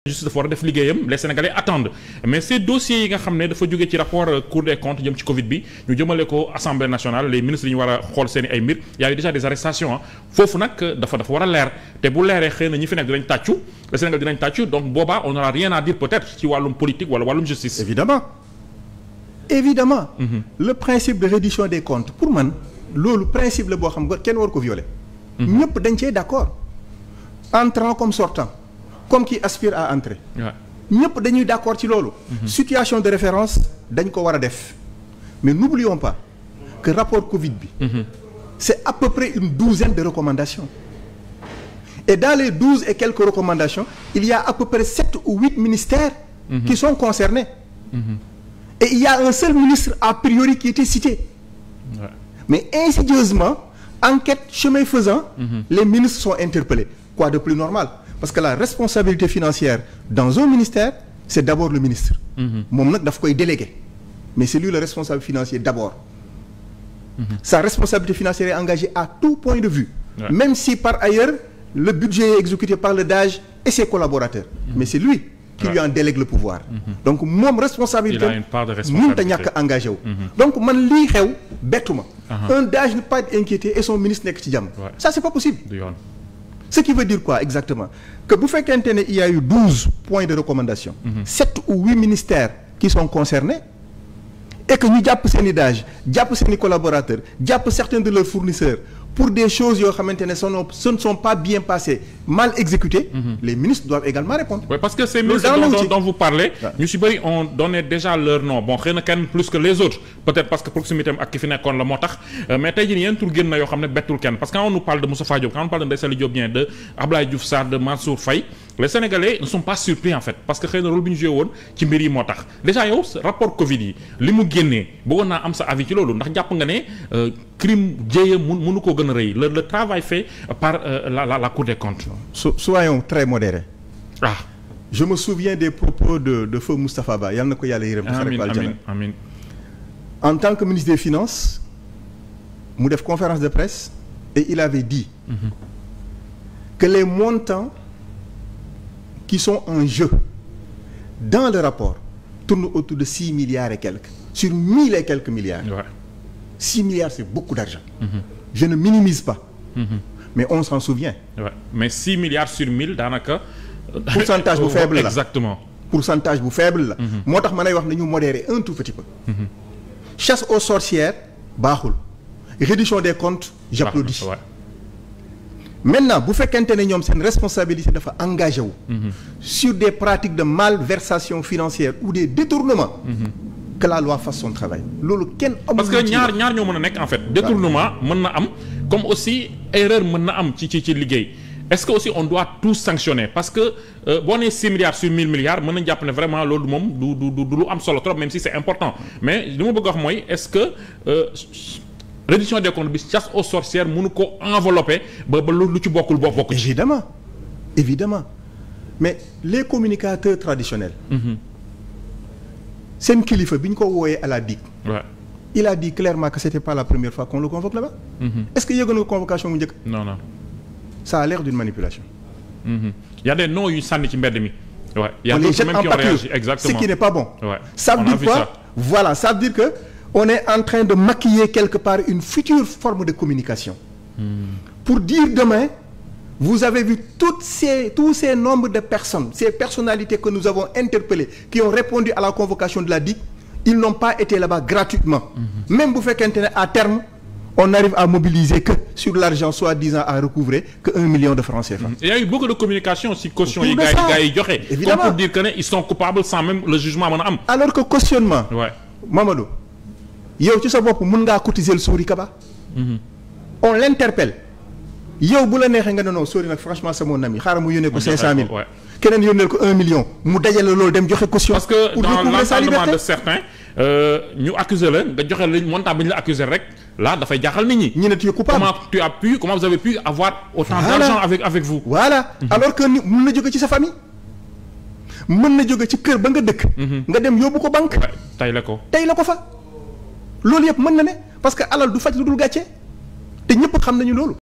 justice dafa war a def liggéeyam les Sénégalais attendent mais ces dossiers yi nga xam ne dafa jógee ci rapport Cour des comptes jëm ci Covid bi ñu jëmale ko Assemblée nationale les ministres yi ñu war a xool seen i ay mbir y a eu déjà des arrestations foofu nag dafa war a leer te bu leeree xëy na ñi fi nekk dinañ tàccu le Sénégal dinañ tàccu donc boobaa on n'aura rien à dire peut-être ci wàllum politique wala wàllum justice. évidemment le principe de reddition des comptes pour man loolu principe la boo xam nga kenn war ko violer. ñëpp dañ cee d'accord entrant comme sortant comme qui aspire à entrer. ñëpp dañuy d'accord ci loolu. situation de référence dañ ko war a def mais n'oublions pas que rapport Covid bi. c'est à peu près une douzaine de recommandations et dans les 12 et quelques recommandations il y a à peu près 7 ou 8 ministères. qui sont concernés. Et il y a un seul ministre a priori qui était cité. Mais insidieusement, enquête chemin faisant, les ministres sont interpellés. Quoi de plus normal? Parce que la responsabilité financière dans un ministère, c'est d'abord le ministre. Moom nag daf koy délégué. Mais c'est lui le responsable financier d'abord. Sa responsabilité financière est engagée à tout point de vue. Même si par ailleurs, le budget est exécuté par le DAGE et ses collaborateurs. Mais c'est lui qui lui en délègue le pouvoir. Donc moom responsabilité il a une part de responsabilité mënut a ñàkk engagé wu. Donc man lii xew bettu ma. Un DAGE ne pas être inquiété et son ministre nekk ci jàmm. Ça c'est pas possible. Ce qui veut dire quoi exactement? Que bu fekkente ne il y a eu 12 points de recommandation. 7 ou 8 ministères qui sont concernés et que ñu jàpp seen i DAGE jàpp seen i collaborateurs jàpp certains de leurs fournisseurs pour des choses yoo xamante ne ce ne sont pas bien passées, mal exécutées, les ministres doivent également répondre. Oui, parce que ces ministres dont vous parlez, ñu si bëri on donnait déjà leur nom bon xëy na kenn plus que les autres peut-être parce que proximité am ak ki fi nekkoon la moo tax mais tey jii nii yéen tur génn na yoo xam ne bettul kenn parce que quand on nous parle de Moustapha Diop quand on parle de Ndèye Saly Diop Dieng de Abdoulaye Diouf Sarr de Mansour Faye les Sénégalais ne sont pas surpris en fait parce que xëy na rôle bi ñu joué woon ci mbir yi moo tax déjà yow rapport Covid yi li mu génnee bëggoon naa am sa avis ci loolu ndax jàpp nga ne crime jéeya mënu ko gën a rëy le travail fait par la Cour des comptes. Soyons très modérés. Ah. Je me souviens des propos de feu Moustapha Ba yal na ko yàlla yërëm. Amiin. En tant que ministre des Finances mu def conférence de presse et il avait dit que les montants qui sont en jeu dans le rapport tournent autour de 6 milliards et quelques sur 1000 et quelques milliards. 6 milliards c'est beaucoup d'argent. Je ne minimise pas. Mais on s'en souvient. Mais 6 milliards sur 1000 daanaka. pourcentage bu faible la exactement. pourcentage bu faible la. moo tax ma lay wax nañu modérer un tout petit peu. chasse aux sorcières baaxul. reddition des comptes j'applaudis. Maintenant bu fekkente ne ñoom seen responsabilité dafa engagé wu. sur des pratiques de malversation financière ou des détournements. que la loi fasse son travail loolu kenn amul. parce que ñaar ñoo mën a nekk en fait. détournement mën na am comme aussi erreur mën na am ci liggéey. est-ce que aussi on doit tout sanctionner parce que boo nee 6 milliards sur 1000 milliards mën nañu jàpp ne vraiment loolu moom du lu am solo trop même si c'est important mais li ma bëgg a wax mooy est-ce que reddition des comptes bi chasse aux sorcières mënu ko envelopper ba lu ci bokkul bokk. évidemment mais les communicateurs traditionnels. seen kilifa bi ñu ko wooyee à la DIC. il a dit clairement que c'était pas la première fois qu'on le convoque là-bas. Est-ce que yëgoon nga convocation bu njëkk. non. Ça a l'air d'une manipulation. Y a des noms yu sànni ci mbedd mi. Y a on les jette en pâture, exactement. ce qui n'est pas bon. Ça veut On a dire vu quoi? ça. Voilà, ça veut dire que on est en train de maquiller quelque part une future forme de communication. Pour dire demain, vous avez vu tous ces nombres de personnes, ces personnalités que nous avons interpellées, qui ont répondu à la convocation de la DIC, ils n'ont pas été là-bas gratuitement. Même bu fekkente ne à terme, on arrive à mobiliser que sur l'argent soi-disant à recouvrer que 1 million de francs CFA. Il y a eu beaucoup de communication si caution yi gars yi joxe. Évidemment. Comme pour dire que ne ils sont coupables sans même le jugement mën a am. Alors que cautionnement. Mamadou yow ci sa bopp mën ngaa cotiser le Sori Kaba. On l'interpelle. yow bu la neexee nga ne non Sori nag franchement c'est mon ami xaaral mu yónnee ko 500 000. keneen yónneel ko 1 million mu dajale loolu dem joxe caution. parce que dans l'entendement de certains ñu accuser la nga joxe la montant bi ñu la accuser rek là dafay jaaxal nit ñi. ñu ne tu es coupable. comment vous avez pu avoir autant d'argent avec vous. Voilà alors que ni mën na jóge ci sa famille mën na jóge ci kër ba nga dëkk. nga dem yóbbu ko banque. tey la ko fa loolu yëpp mën na ne parce que alal du faj lu dul gàcce te ñëpp xam nañu loolu.